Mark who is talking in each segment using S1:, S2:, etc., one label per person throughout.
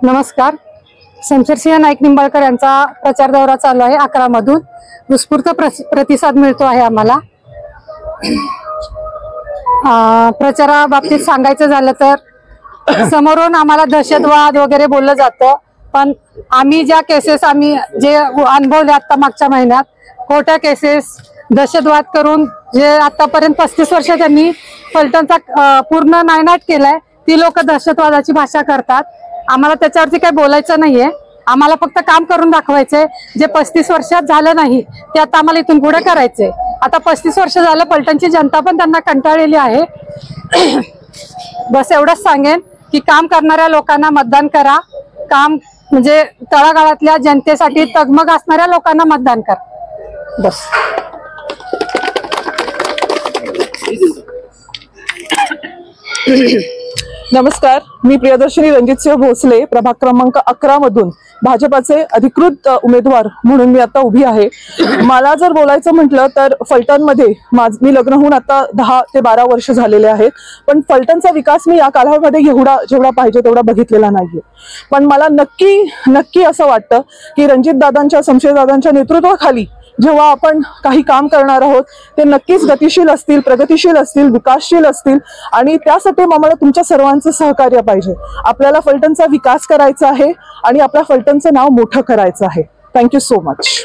S1: नमस्कार. शमशेरसिंह नाईक निंबाळकर यांचा प्रचार दौरा चालू आहे. 11 मधून उत्स्फूर्त प्रतिसाद मिळतो आहे आम्हाला. प्रचाराबाबतीत सांगायचं झालं तर समोरून आम्हाला दहशतवाद वगैरे बोललं जातं, पण आम्ही ज्या केसेस जे अनुभवले आता मागच्या महिन्यात, खोट्या केसेस दहशतवाद करून जे आतापर्यंत 35 वर्ष त्यांनी फलटणचा पूर्ण नायनाट केलाय, ती लोक दहशतवादाची भाषा करतात. आम्हाला त्याच्यावरती काही बोलायचं नाहीये. आम्हाला फक्त काम करून दाखवायचंय. जे 35 वर्षात झालं नाही ते आता आम्हाला इथून पुढे करायचंय. आता 35 वर्ष झालं, पलटणची जनता पण त्यांना कंटाळलेली आहे. बस एवढंच सांगेन की काम करणाऱ्या लोकांना मतदान करा. काम म्हणजे तळागाळातल्या जनतेसाठी तगमग असणाऱ्या लोकांना मतदान करा. बस.
S2: नमस्कार, मी प्रियदर्शनी रणजितसिंह भोसले, प्रभाग क्रमांक 11 मधून भाजपाचे अधिकृत उमेदवार म्हणून मी आता उभी आहे. मला जर बोलायचं म्हटलं तर फलटणमध्ये मी लग्न होऊन आता 10 ते 12 वर्ष झालेले आहेत, पण फलटणचा विकास मी या कालावधीमध्ये जेवढा पाहिजे तेवढा बघितलेला नाहीये. पण मला नक्की असं वाटतं की रणजितदादांच्या, शमशेरदादांच्या नेतृत्वाखाली जेव्हा आपण काही काम करणार आहोत ते नक्कीच गतिशील असतील, प्रगतिशील असतील, विकासशील असतील, आणि त्यासाठी आम्हाला तुमच्या सर्वांचं सहकार्य पाहिजे. आपल्याला फलटणचा विकास करायचा आहे आणि आपल्या फलटणचं नाव मोठं करायचं आहे. Thank you so much.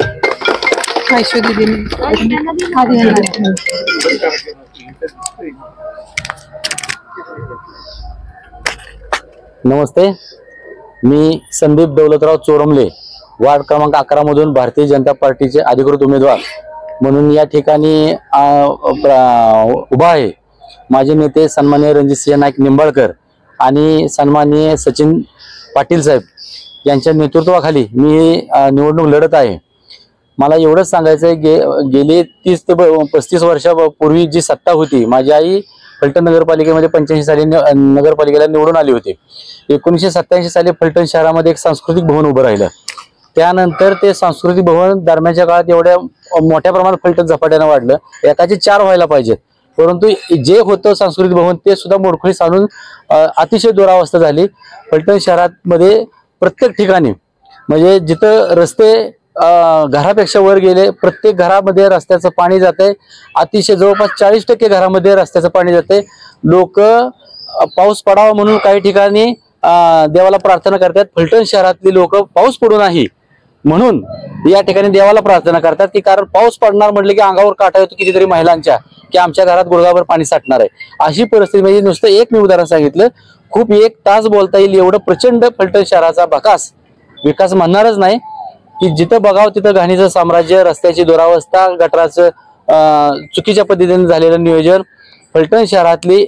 S3: नमस्ते, मी संदीप दौलतराव चोरमले, वार्ड क्रमांक 11 मधून भारतीय जनता पार्टीचे अधिकृत उमेदवार म्हणून या ठिकाणी उभा आहे. माझे नेते सन्माननीय रणजितसिंह नाईक निंबाळकर आणि सन्माननीय सचिन पाटील साहेब यांच्या नेतृत्वाखाली मी निवडणूक लढत आहे. मला एवढंच सांगायचं आहे की गेली 30 ते 35 वर्षापूर्वी जी सत्ता होती, माझी आई फलटण नगरपालिकेमध्ये 85 साली नगरपालिकेला निवडून आली होती. 1987 साली फलटण शहरामध्ये एक सांस्कृतिक भवन उभं राहिलं. त्यानंतर ते सांस्कृतिक भवन दरम्यानच्या काळात एवढ्या मोठ्या प्रमाणात फलटण झपाट्यानं वाढलं. एकाचे 4 व्हायला पाहिजेत, परंतु जे होतं सांस्कृतिक भवन ते सुद्धा मोडखळीस आणून अतिशय दुरावस्था झाली. फलटण शहरामध्ये प्रत्येक ठिकाणी म्हणजे जिथं रस्ते घरापेक्षा वर गेले, प्रत्येक घरामध्ये रस्त्याचं पाणी जातंय. अतिशय जवळपास 40% घरामध्ये रस्त्याचं पाणी जातंय. लोक पाऊस पडावा म्हणून काही ठिकाणी देवाला प्रार्थना करतात. फलटण शहरातली लोक पाऊस पडू नाही म्हणून या ठिकाणी देवाला प्रार्थना करतात की कारण पाऊस पडणार म्हटलं की अंगावर काटा येतो कितीतरी महिलांच्या, की आमच्या घरात गुडघाभर पाणी साठणार आहे. अशी परिस्थिती म्हणजे नुसतं एक मी उदाहरण सांगितलं, खूप 1 तास बोलता येईल एवढं प्रचंड फलटण शहराचा विकास म्हणणारच नाही की जिथं बघावं तिथं घाणीचं साम्राज्य, रस्त्याची दुरावस्था, गटराचं चुकीच्या पद्धतीने झालेलं नियोजन. फलटण शहरातली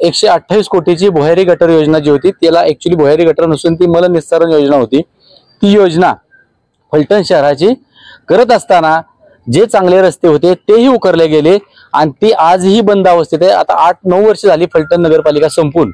S3: 128 कोटीची भुयारी गटर योजना जी होती, त्याला ऍक्च्युली भुयारी गटर नसून ती मलनिस्सारण योजना होती. ती योजना फलटण शहराची करत असताना जे चांगले रस्ते होते तेही उकरले गेले आणि ती आजही बंद अवस्थेत आहे. आता 8-9 वर्ष झाली फलटण नगरपालिका संपून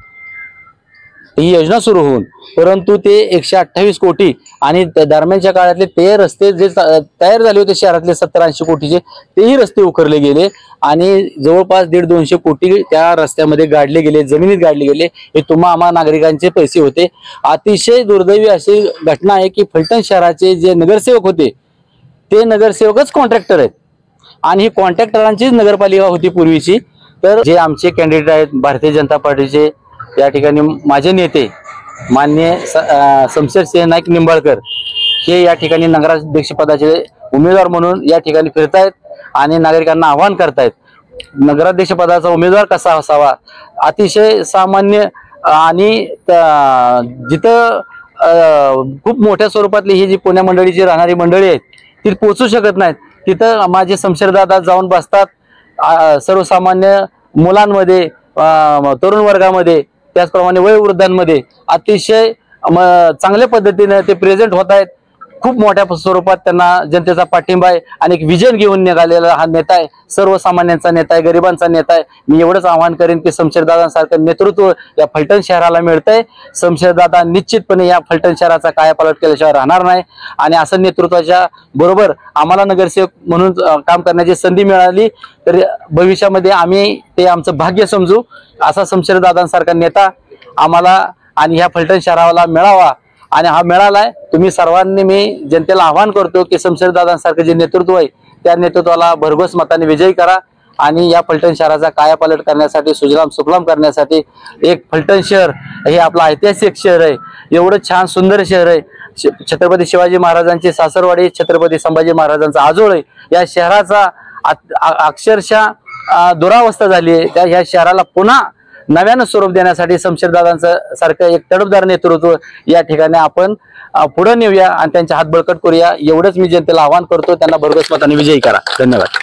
S3: ही योजना सुरू होऊन, परंतु ते 128 कोटी आणि दरम्यानच्या काळातले ते रस्ते जे तयार झाले होते शहरातले 70-80 कोटीचे, तेही रस्ते उकरले गेले आणि जवळपास 150-200 कोटी त्या रस्त्यामध्ये गाडले गेले, जमिनीत गाडले गेले. हे आम्हा नागरिकांचे पैसे होते. अतिशय दुर्दैवी अशी घटना आहे की फलटण शहराचे जे नगरसेवक होते ते नगरसेवकच कॉन्ट्रॅक्टर आहेत आणि ही कॉन्ट्रॅक्टरांचीच नगरपालिका होती पूर्वीची. तर जे आमचे कॅन्डिडेट आहेत भारतीय जनता पार्टीचे, या ठिकाणी माझे नेते माननीय शमशेरसिंह नाईक निंबाळकर हे या ठिकाणी नगराध्यक्ष पदाचे उमेदवार म्हणून या ठिकाणी फिरतायत आणि नागरिकांना आवाहन करतायत. नगराध्यक्ष पदाचा उमेदवार कसा असावा, अतिशय सामान्य आणि जिथं खूप मोठ्या स्वरूपातली ही जी पुण्या मंडळीची राहणारी मंडळी आहेत ती पोहोचू शकत नाहीत, तिथं माझे शमशेरदादा जाऊन बसतात. सर्वसामान्य मुलांमध्ये, तरुण वर्गामध्ये, त्याचप्रमाणे वयोवृद्धांमध्ये अतिशय चांगल्या पद्धतीने ते प्रेझेंट होत आहेत. खूप मोठ्या स्वरूपात त्यांना जनतेचा पाठिंबा आहे आणि एक विजन घेऊन निघालेला हा नेता आहे. सर्वसामान्यांचा नेता आहे, गरिबांचा नेता आहे. मी एवढंच आवाहन करेन की शमशेरदादांसारखं नेतृत्व या फलटण शहराला मिळतंय. शमशेरदादा निश्चितपणे या फलटण शहराचा कायापालट केल्याशिवाय राहणार नाही आणि असं नेतृत्वाच्या बरोबर आम्हाला नगरसेवक म्हणून काम करण्याची संधी मिळाली तर भविष्यामध्ये आम्ही ते आमचं भाग्य समजू. असा शमशेरदादांसारखा नेता आम्हाला आणि ह्या फलटण शहराला मिळावा आणि हा मिळालाय. तुम्ही सर्वांनी मी जनतेला आवाहन करतो की शमशेरदादांसारखं जे नेतृत्व आहे त्या नेतृत्वाला भरघोस मताने विजयी करा आणि या फलटण शहराचा कायापालट करण्यासाठी, सुजलाम सुफलाम करण्यासाठी, एक फलटण शहर हे आपलं ऐतिहासिक शहर आहे, एवढं छान सुंदर शहर आहे, छत्रपती शिवाजी महाराजांची सासरवाडी, छत्रपती संभाजी महाराजांचा आजोळ आहे. या शहराचा अक्षरशः दुरावस्था झाली आहे. त्या ह्या शहराला पुन्हा नव्यानं स्वरूप देण्यासाठी शमशेरदादांचं सारखं एक तडफदार नेतृत्व या ठिकाणी आपण पुढे नेऊया आणि त्यांचे हात बळकट करूया. एवढंच मी जनतेला आवाहन करतो. त्यांना भरघोस मताने विजयी करा. धन्यवाद.